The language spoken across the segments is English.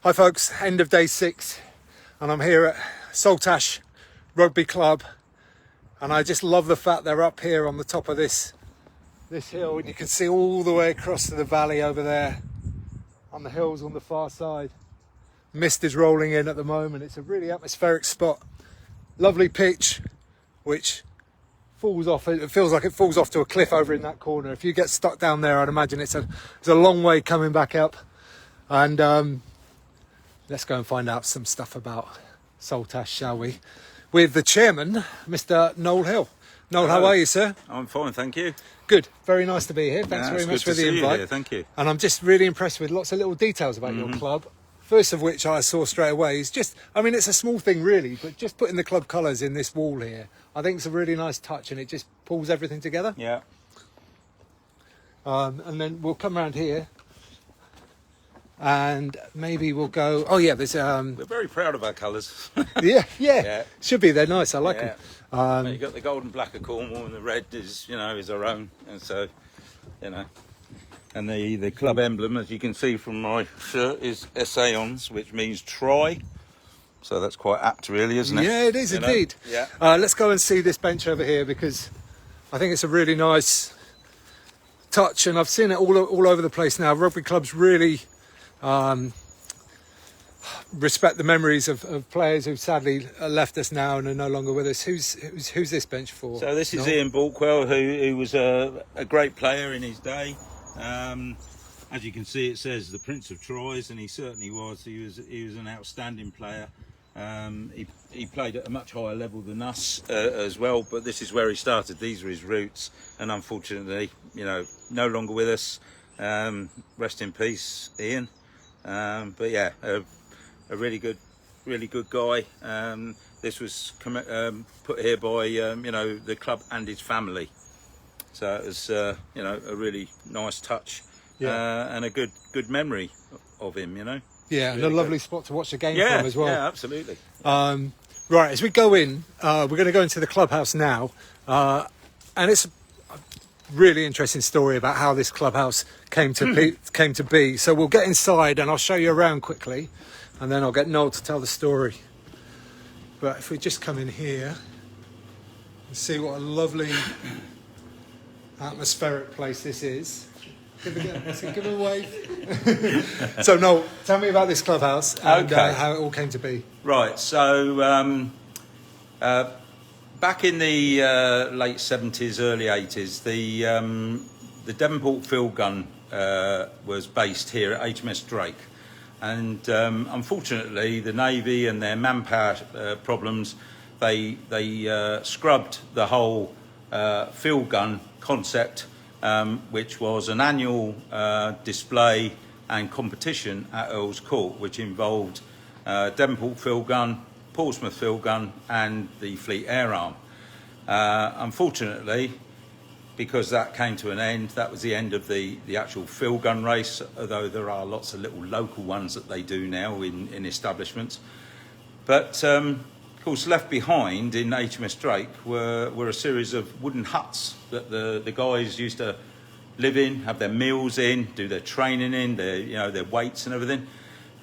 Hi folks, end of day 6 and I'm here at Saltash Rugby Club, and I just love the fact they're up here on the top of this hill, and you can see all the way across to the valley over there on the hills on the far side. Mist is rolling in at the moment. It's a really atmospheric spot. Lovely pitch which falls off. It feels like it falls off to a cliff over in that corner. If you get stuck down there, I'd imagine it's a long way coming back up. And let's go and find out some stuff about Saltash, shall we? With the chairman, Mr. Noel Hill. Noel, how are you, sir? I'm fine, thank you. Good. Very nice to be here. Thanks very much for the invite. You, thank you. And I'm just really impressed with lots of little details about your club. First of which I saw straight away is just, I mean, it's a small thing really, but just putting the club colours in this wall here, I think it's a really nice touch, and it just pulls everything together. Yeah. And then we'll come around here. And maybe we'll go. Oh yeah, there's. We're very proud of our colours. yeah. Should be. They're nice. I like them. You've got the gold and black of Cornwall, and the red is our own, and so, and the club emblem, as you can see from my shirt, is Essayons, which means try. So that's quite apt, really, isn't it? Yeah, it is indeed. Yeah. Let's go and see this bench over here, because I think it's a really nice touch, and I've seen it all over the place now. Rugby clubs really. Respect the memories of players who sadly left us now and are no longer with us. Who's this bench for? So this is Ian Balkwell, who was a great player in his day. As you can see, it says the Prince of Tries, and he certainly was. He was an outstanding player. He played at a much higher level than us as well, but this is where he started. These were his roots, and unfortunately, no longer with us. Rest in peace, Ian. But yeah, a really good guy. This was put here by the club and his family, so it was a really nice touch, and a good memory of him. Yeah, and a lovely spot to watch the game from as well. Yeah, absolutely. Right, as we go in, we're going to go into the clubhouse now, and it's a really interesting story about how this clubhouse came to be. So we'll get inside and I'll show you around quickly, and then I'll get Noel to tell the story. But if we just come in here and see what a lovely atmospheric place this is. Give a wave. So Noel, tell me about this clubhouse and how it all came to be. Right, so back in the late 70s, early 80s, the Devonport field gun was based here at HMS Drake, and unfortunately the Navy and their manpower problems, they scrubbed the whole field gun concept, which was an annual display and competition at Earl's Court, which involved Devonport field gun, Portsmouth field gun, and the Fleet Air Arm. Unfortunately, because that came to an end, that was the end of the actual field gun race, although there are lots of little local ones that they do now in establishments. But of course, left behind in HMS Drake were a series of wooden huts that the guys used to live in, have their meals in, do their training in, their weights and everything.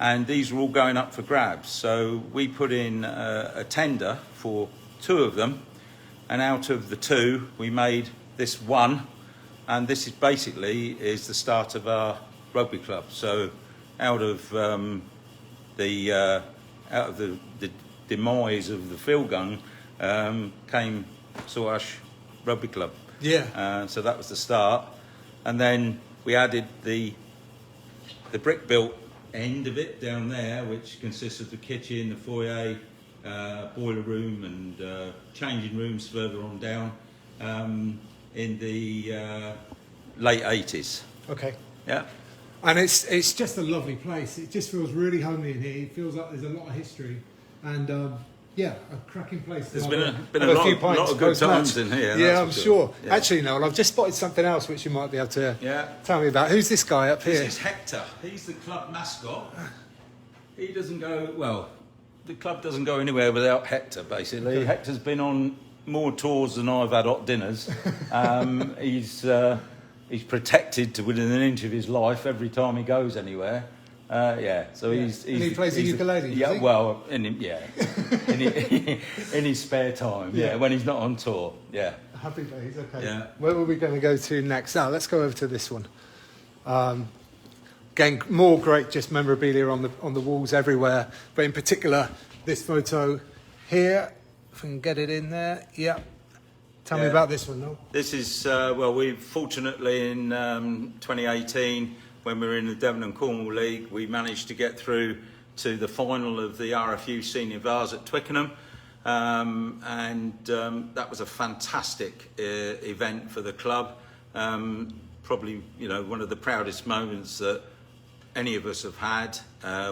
And these were all going up for grabs. So we put in a tender for 2 of them, and out of the 2 we made this one, and this is basically the start of our rugby club. So out of the demise of the field gun came Saltash Rugby Club. Yeah. So that was the start, and then we added the brick built end of it down there, which consists of the kitchen, the foyer, boiler room, and changing rooms further on down, in the late 80s. Okay. Yeah. And it's just a lovely place. It just feels really homely in here. It feels like there's a lot of history, and a cracking place. There's been a lot of good times in here. Yeah, I'm sure. Yeah. Actually, Noel, I've just spotted something else which you might be able to tell me about. Who's this guy up here? This is Hector. He's the club mascot. He doesn't go well. The club doesn't go anywhere without Hector. Basically, Hector's been on more tours than I've had hot dinners. He's protected to within an inch of his life every time he goes anywhere. Yeah, so Yeah. he's And he plays the ukulele, does Yeah, he? well, in his spare time, yeah, when he's not on tour, yeah. Happy days, okay. Yeah. Where were we going to go to next? Now, let's go over to this one. Again, more great just memorabilia on the walls everywhere, but in particular, this photo here, if we can get it in there, yeah. Tell me Yeah. about this one, Noel. This is, well, we fortunately in 2018, when we were in the Devon and Cornwall League, we managed to get through to the final of the RFU Senior Vars at Twickenham. That was a fantastic event for the club. Probably, you know, one of the proudest moments that any of us have had.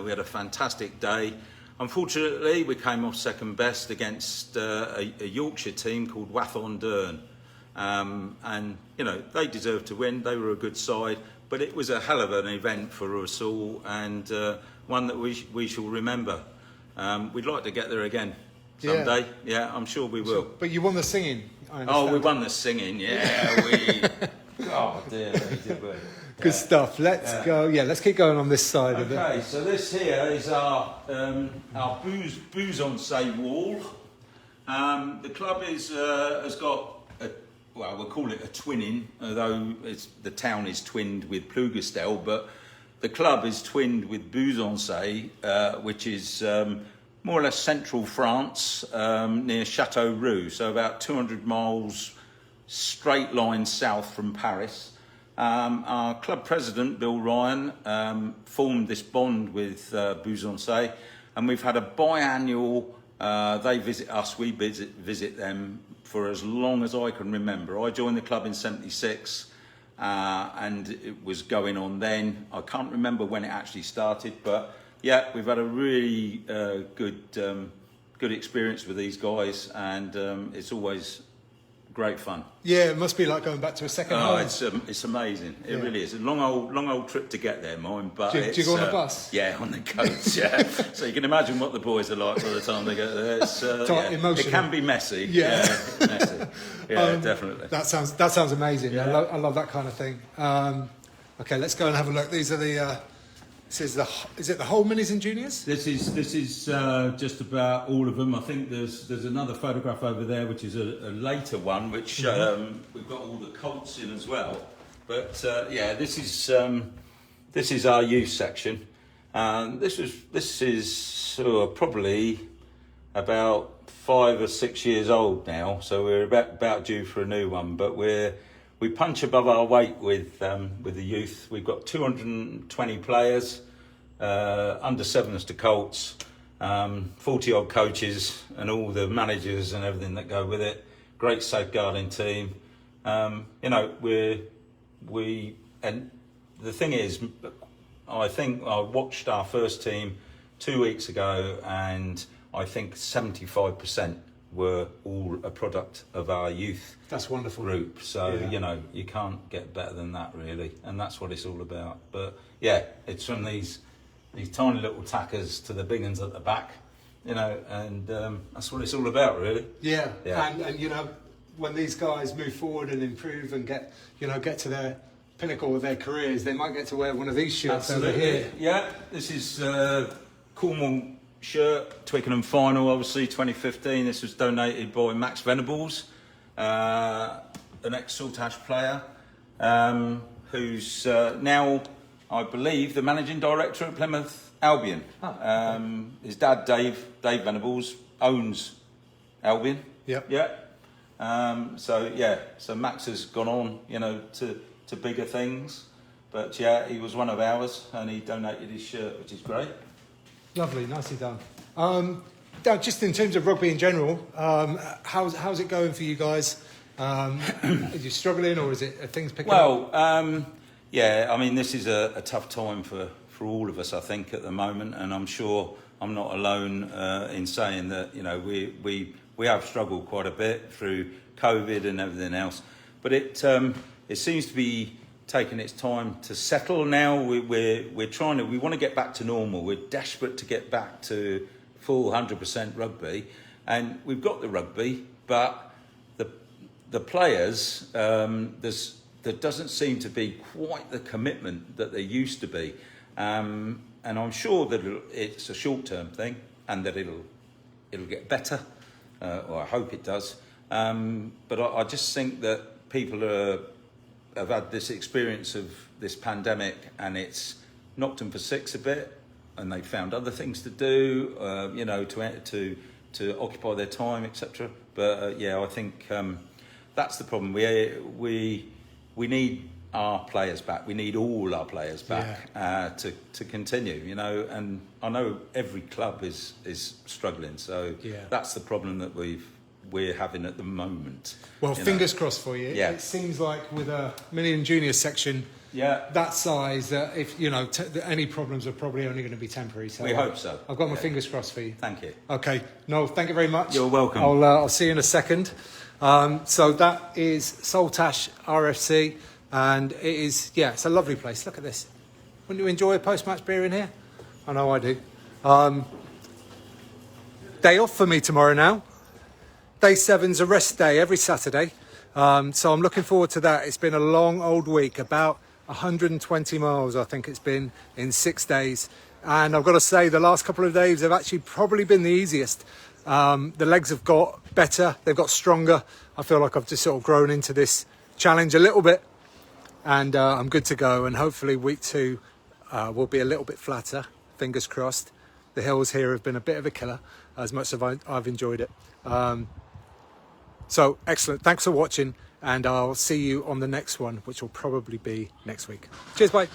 We had a fantastic day. Unfortunately, we came off second best against a Yorkshire team called Wathon-Dearn. And, you know, they deserved to win. They were a good side. But it was a hell of an event for us all, and one that we shall remember. We'd like to get there again someday. Yeah, I'm sure we will. But you won the singing, I understand. Oh, we won the singing, yeah. Oh, dear, we did well. Good stuff. Let's go. Yeah, let's keep going on this side of it. Okay, so this here is our booze on say wall. The club has got well, we'll call it a twinning, although the town is twinned with Plougastel, but the club is twinned with Buzonsay, which is more or less central France, near Châteauroux, so about 200 miles straight line south from Paris. Our club president, Bill Ryan, formed this bond with Buzonsay, and we've had a biannual, they visit us, we visit them for as long as I can remember. I joined the club in '76, and it was going on then. I can't remember when it actually started, but yeah, we've had a really good experience with these guys, and it's always great fun. Yeah, it must be like going back to a second home. It's amazing. It really is. A long old trip to get there, mine. But do you go on the bus? Yeah, on the coach. Yeah. So you can imagine what the boys are like by the time they get there. It's emotional. It can be messy. Yeah, messy. Yeah, definitely. That sounds amazing. Yeah. I love that kind of thing. Okay, let's go and have a look. These are the. Is it the whole minis and juniors? This is just about all of them. I think there's another photograph over there, which is a later one, which we've got all the Colts in as well. But yeah, this is our youth section. This is probably about 5 or 6 years old now, so we're about due for a new one. But we punch above our weight with the youth. We've got 220 players, under 7s to Colts, 40 odd coaches, and all the managers and everything that go with it. Great safeguarding team. You know, and the thing is, I think I watched our first team 2 weeks ago, and I think 75% were all a product of our youth. That's wonderful. Group. So, you know, you can't get better than that, really. And that's what it's all about. But, yeah, it's from these tiny little tackers to the big ones at the back, you know, and that's what it's all about, really. Yeah. And, you know, when these guys move forward and improve and get to their pinnacle of their careers, they might get to wear one of these shirts over here. Yeah, this is Cornwall shirt, Twickenham final, obviously 2015. This was donated by Max Venables, an ex-Saltash player, who's now, I believe, the managing director at Plymouth Albion. His dad, Dave Venables, owns Albion. Yep. Yeah. So Max has gone on, you know, to bigger things. But yeah, he was one of ours, and he donated his shirt, which is great. Lovely, nicely done. Now, just in terms of rugby in general, how's it going for you guys? Are you struggling, or are things picking up? Well, yeah, I mean, this is a tough time for all of us, I think, at the moment, and I'm sure I'm not alone in saying that, you know, we have struggled quite a bit through COVID and everything else, but it seems to be taking its time to settle now. We're trying to, we want to get back to normal. We're desperate to get back to full 100% rugby, and we've got the rugby, but the players, there doesn't seem to be quite the commitment that there used to be. I'm sure that it's a short-term thing, and that it'll get better, or I hope it does. But I just think that people have had this experience of this pandemic, and it's knocked them for six a bit, and they've found other things to do, to occupy their time, etc. But I think that's the problem. We need our players back. We need all our players back to continue. And I know every club is struggling. So that's the problem that we're having at the moment. Well, fingers crossed for you. Yeah. It seems like with a million junior section that size, if any problems are probably only going to be temporary. So we hope so. I've got my fingers crossed for you. Thank you. Okay, Noel, thank you very much. You're welcome. I'll see you in a second. So that is Saltash RFC, and it's a lovely place. Look at this. Wouldn't you enjoy a post-match beer in here? I know I do. Day off for me tomorrow now. Day 7's a rest day every Saturday. So I'm looking forward to that. It's been a long old week, about 120 miles I think it's been in 6 days. And I've got to say the last couple of days have actually probably been the easiest. The legs have got better, they've got stronger. I feel like I've just sort of grown into this challenge a little bit, and I'm good to go. And hopefully week 2 will be a little bit flatter, fingers crossed. The hills here have been a bit of a killer, as much as I've enjoyed it. So excellent, thanks for watching, and I'll see you on the next one, which will probably be next week. Cheers, bye.